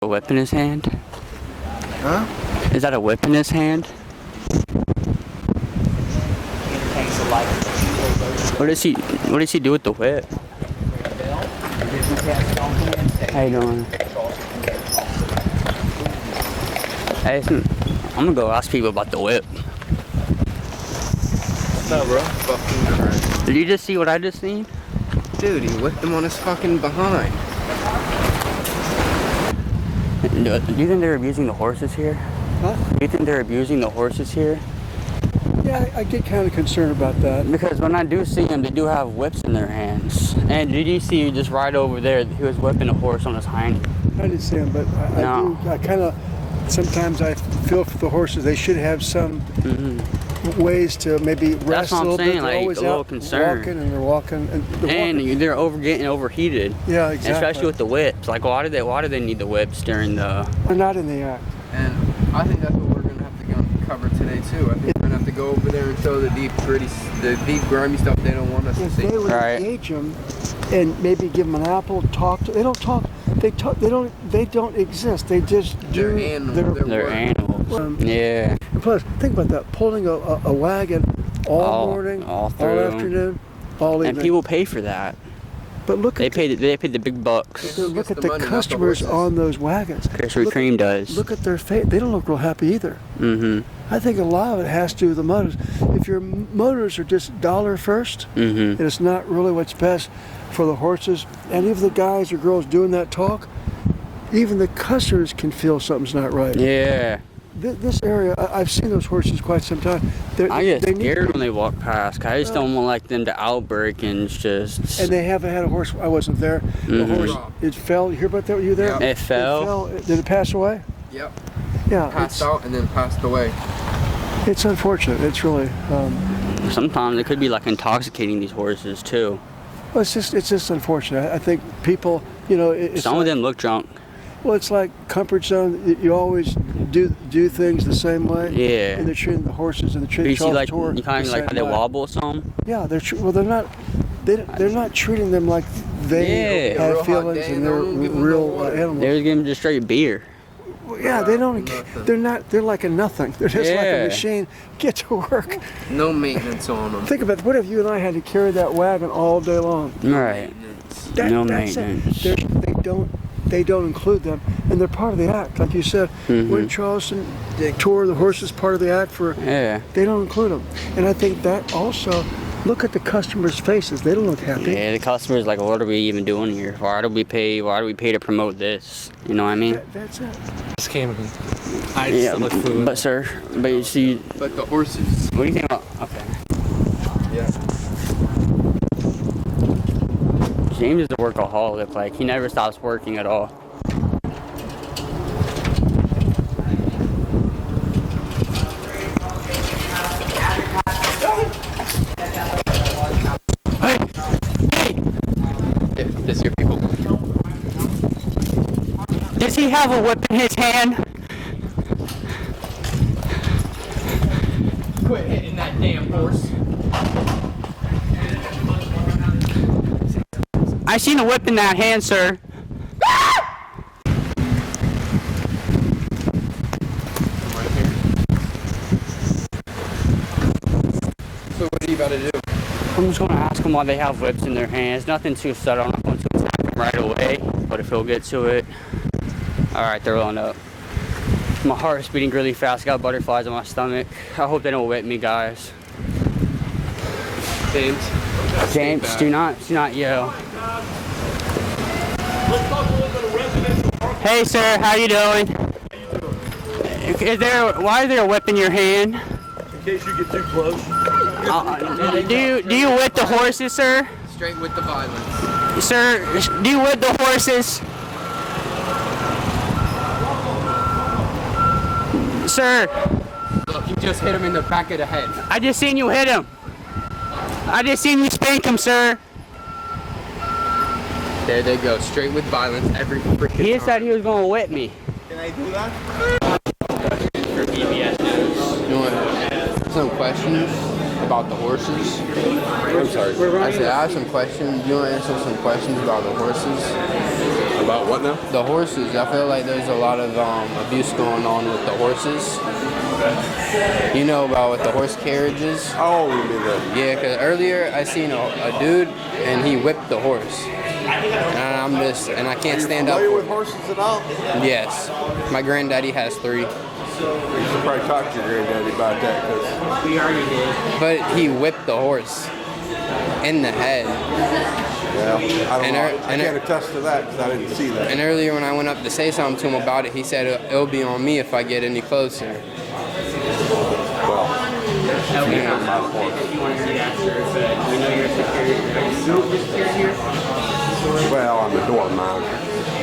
A whip in his hand? Huh? Is that a whip in his hand? What does he do with the whip? How you doing? Hey, I'm gonna go ask people about the whip. What's up, bro? Fucking Christ. Did you just see what I just seen? Dude, he whipped him on his fucking behind. Do you think they're abusing the horses here? Huh? Do you think they're abusing the horses here? Yeah, I get kind of concerned about that. Because when I do see them, they do have whips in their hands. And did you see just right over there, he was whipping a horse on his hind? I didn't see him, but I kind of, sometimes I feel for the horses. They should have some ways to maybe rest That's what a little I'm saying, bit. They're like, always a little out concerned. walking, and they're walking. And they're getting overheated. Yeah, exactly. Especially with the whips. Like, why do they need the whips during the... They're not in the act. And I think that's what we're going to have to cover today, too. I think we're going to have to go over there and show the deep, grimy stuff they don't want us to If see. they would Right. engage them and maybe give them an apple, they don't talk. They don't exist. They just do They're animals. They're animals. Yeah. And plus, think about that. Pulling a wagon all morning, all all afternoon, all evening. And people pay for that. But look They at pay the big bucks. look at the the money, not the customers horses. on those wagons. Krispy Kreme does. Look at their face. They don't look real happy either. I think a lot of it has to do with the motors. If your motors are just dollar first, and it's not really what's best for the horses, and even the guys or girls doing that talk, even the customers can feel something's not right. Yeah. This area, I've seen those horses quite some time. I get scared when they walk past. 'Cause I just don't want like them to outbreak and just. And they haven't had a horse. I wasn't there. The horse, it fell. You hear about that? Were you there? Yeah. It fell. Did it pass away? Yep. Yeah. Passed out and then passed away. It's unfortunate. It's really. Sometimes it could be like intoxicating these horses too. Well, it's just unfortunate. I think people, it's Some of them look drunk. Well, it's like comfort zone. You always do things the same way. Yeah. And they're treating the horses and the You see, like tour you kind of like how they wobble some. Yeah, they're not. They're not treating them like they Yeah. have Real hot feelings day, and they they're don't give them real no water. animals. They was giving just straight beer. Yeah, they don't. Nothing. They're not. They're like a nothing. They're just like a Yeah. machine. Get to work. No maintenance on them. Think about it. What if you and I had to carry that wagon all day long? Right. No That's maintenance. it. They don't include them, and they're part of the act, like you said. When Charleston tour, the horses part of the act for. Yeah. They don't include them, and I think that also. Look at the customers' faces. They don't look happy. Yeah, the customer's like, what are we even doing here? Why do we pay to promote this? You know what I mean? That's it. Just came in. I Yeah, just look food. but sir, but you see, But the horses. what do you think about? Okay. Yeah. James is a workaholic. Like he never stops working at all. This your people. Does he have a whip in his hand? Quit hitting that damn horse. I seen a whip in that hand, sir. So what are you about to do? I'm just gonna ask them why they have whips in their hands. Nothing too subtle. I'm not going to attack them right away, but if he'll get to it. All right, they're rolling up. My heart's beating really fast. Got butterflies in my stomach. I hope they don't whip me, guys. James, do not yell. Hey, sir, how you doing? Why is there a whip in your hand? In case you get too close. Do you whip the horses, sir? Straight with the violence. Sir, do you whip the horses? Sir, Look, you just hit him in the back of the head. I just seen you hit him. I just seen you spank him, sir. There they go, straight with violence every freaking He time. said he was gonna whip me. Can I do that? For PBS News. You want some questions about the horses? I'm sorry. I said I have some questions. You want to answer some questions about the horses? About what now? The horses. I feel like there's a lot of abuse going on with the horses. You know about what the horse carriages? Oh, you mean that? Yeah, because earlier I seen a dude and he whipped the horse. And I can't stand up. Are you for with horses at all? Yes. My granddaddy has 3. You should probably talk to your granddaddy about that, because We already did. But he whipped the horse in the head. well, I don't know. I can't attest to that because I didn't see that. And earlier when I went up to say something to him about it, he said it'll be on me if I get any closer. Well, No, we you know have my horse. if you want to see that, sir, but we know you're a security. Are you security here? Well, I'm a doorman.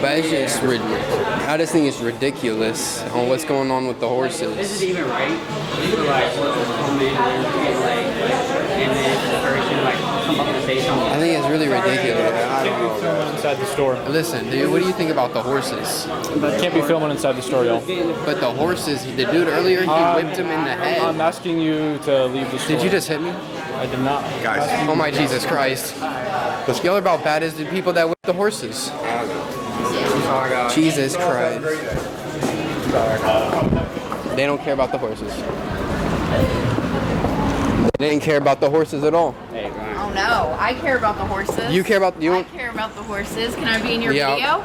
But it's just I just think it's ridiculous on what's going on with the Is horses. it even right? For like workers come in and then the person like come up and say something. I think it's really ridiculous. I don't know that. Inside the store. Listen, dude, what do you think about the horses? Can't be filming inside the store, y'all. But the horses, the dude earlier, he whipped him in the head. I'm asking you to leave the store. Did you just hit me? I did not. Guys, Oh my Jesus Christ. Y'all are about bad as the people that whip the horses. Jesus Christ. They don't care about the horses. They didn't care about the horses at all. Hey, Brian. Oh no, I care about the horses. You care about I care about the horses. Can I be in your Yeah. video?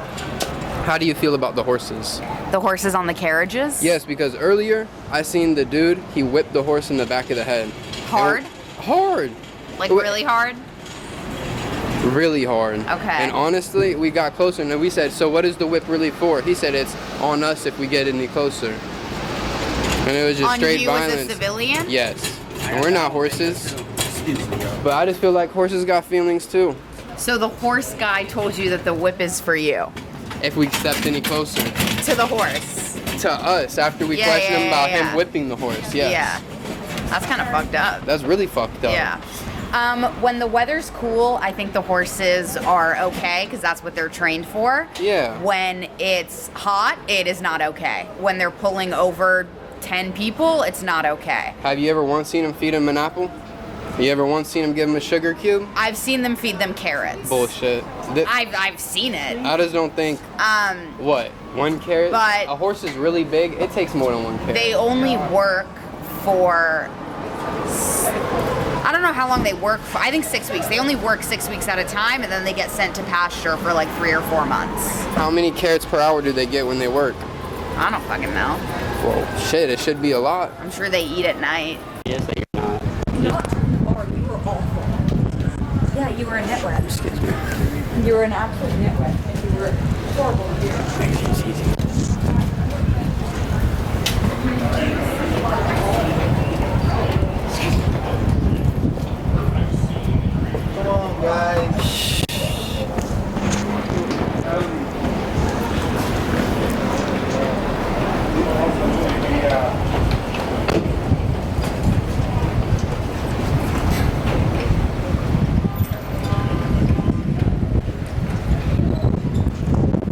How do you feel about the horses? The horses on the carriages? Yes, because earlier I seen the dude, he whipped the horse in the back of the head. Hard? Hard. Like Wh- really hard? Really hard. Okay. And honestly, we got closer and then we said, so what is the whip really for? He said it's on us if we get any closer. And it was just On straight you violence. as a civilian? Yes. And we're not horses. But I just feel like horses got feelings too. So the horse guy told you that the whip is for you. If we stepped any closer. To the horse. To us, after we Yeah, questioned him yeah, about yeah. him whipping the horse. Yes. Yeah. That's kind of fucked up. That's really fucked up. Yeah. When the weather's cool, I think the horses are okay because that's what they're trained for. Yeah. When it's hot, it is not okay. When they're pulling over 10 people, it's not okay. Have you ever once seen him feed him an apple? You ever once seen him give him a sugar cube? I've seen them feed them carrots. Bullshit. I've seen it. I just don't think. What? 1 carrot? But- a horse is really big. It takes more than 1 carrot. They only work for, I don't know how long they work for. I think 6 weeks. They only work 6 weeks at a time, and then they get sent to pasture for like 3 or 4 months. How many carrots per hour do they get when they work? I don't fucking know. Well, shit, it should be a lot. I'm sure they eat at night. Yes, that you're not. Or you were awful. Yeah, you were a nitwit. Excuse me. You were an absolute nitwit. You were horrible here. Come on, guys.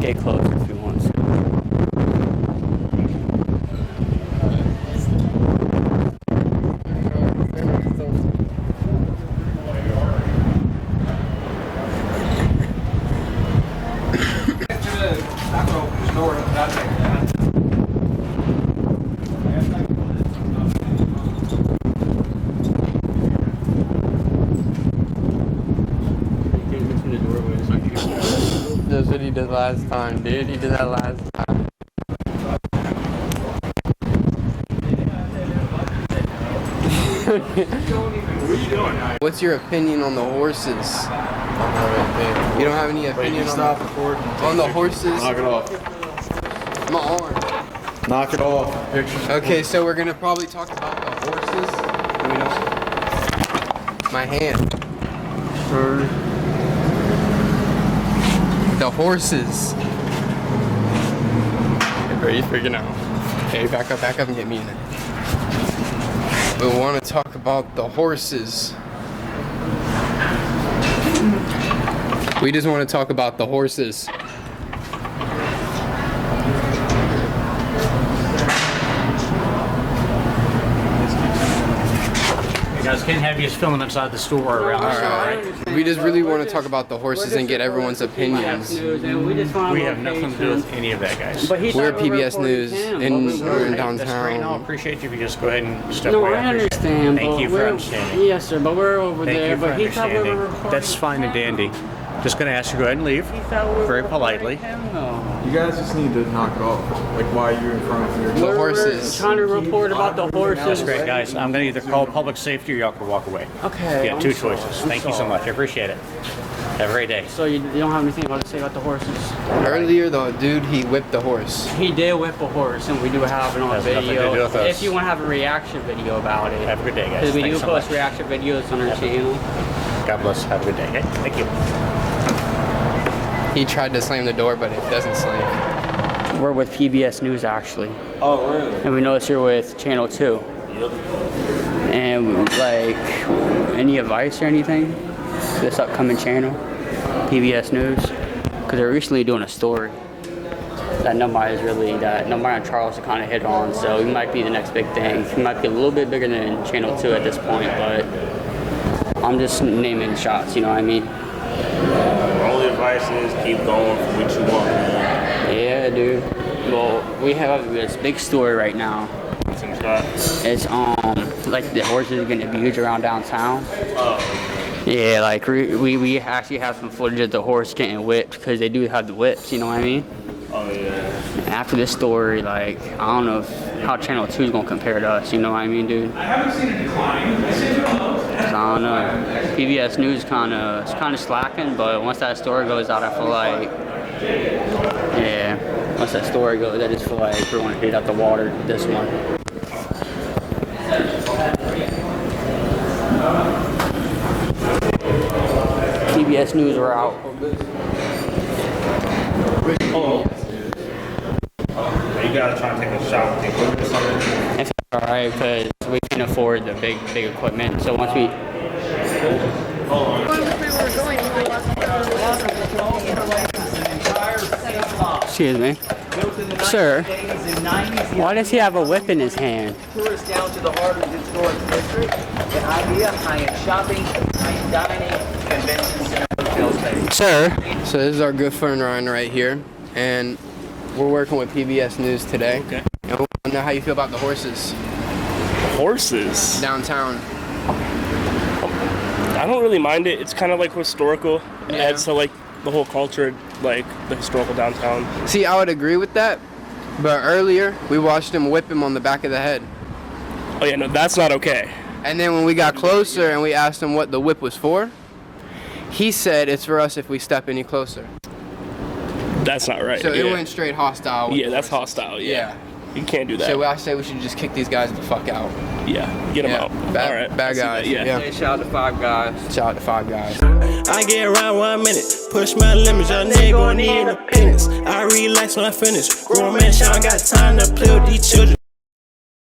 Get closer if you want to. That's what he did last time, dude. He did that last time. What's your opinion on the horses? You don't have any opinion on the horses? Knock it off. My arm. Knock it off. Pictures. Okay, so we're gonna probably talk about the horses. My hand. The horses. Bro, you freaking out. Okay, back up and get me in it. We want to talk about the horses. We just want to talk about the horses. You guys Can't have you just filming inside the store or around the store, right? We just really want to talk about the horses and get everyone's opinions. We have nothing to do with any of that, guys. We're PBS News in That's great. No, downtown. appreciate you if you just go ahead and step No, away. I understand. Thank but you for we're- understanding. Yes, sir, but we're over Thank there. you for But he thought we were understanding. recording. That's fine and dandy. Just gonna ask you to go ahead and leave. He thought we were Very recording politely. him, though. You guys just need to knock it off. Like, why are you in front of your The horses. We're trying to report about the horses. That's great, guys. I'm gonna either call public safety or y'all can walk away. Okay. You got I'm two sorry. choices. I'm Thank you so sorry. much. I appreciate it. Have a great day. So you don't have anything to say about the horses? Earlier, the dude, he whipped the horse. He did whip a horse, and we do have it on Has nothing to video. do with us. If you want to have a reaction video about it. Have a good day, guys. Because we do Thanks so post much. reaction videos on our channel. God bless. Have a good day. Okay? Thank you. He tried to slam the door, but it doesn't slam. We're with PBS News, actually. Oh, really? And we noticed you're with Channel 2. And, like, any advice or anything for this upcoming channel, PBS News? Because they're recently doing a story that nobody and Charles have kind of hit on, so he might be the next big thing. He might be a little bit bigger than Channel 2 at this point, but I'm just naming shots, you know what I mean? My only advice is keep going for what you want, man. Yeah, dude. Well, we have this big story right now. Some shots. It's like the horses are getting abused around downtown. Yeah, like we actually have some footage of the horse getting whipped because they do have the whips, you know what I mean? Oh, yeah. After this story, like, I don't know how Channel 2 is gonna compare to us, you know what I mean, dude? I haven't seen a decline. I don't know. PBS News kind of slacking, but once that story goes out, I feel like, yeah, once that story goes, I just feel like we're gonna hit out the water this one. PBS News, we're out. You gotta try and take a shot with the equipment or something. It's alright because we can afford the big equipment. So once we excuse me, sir, why does he have a whip in his hand? Tourists down to the heart of the historic district. The idea, high-end shopping, high-end dining, convention center, hotel stays. Sir, So this is our good friend Ryan right here, and we're working with PBS News today. Okay. And we want to know how you feel about the horses Horses. downtown. I don't really mind it. It's kind of like historical. It Yeah. adds to like the whole culture, like the historical downtown. See, I would agree with that, but earlier we watched him whip him on the back of the head. Oh yeah, no, that's not okay. And then when we got closer and we asked him what the whip was for, he said it's for us if we step any closer. That's not right. So yeah. it went straight hostile. with Yeah, the that's horses. hostile. Yeah. Yeah. You can't do that. So I say we should just kick these guys the fuck out. Yeah, get them Yeah. out. Bad- All right. bad I see guys, that, Yeah. yeah. shout out to Five Guys. Shout out to Five Guys. I get around 1 minute, push my limits, y'all nigga gon' need independence. I relax when I finish. Grown man, shit, I got time to play with these children.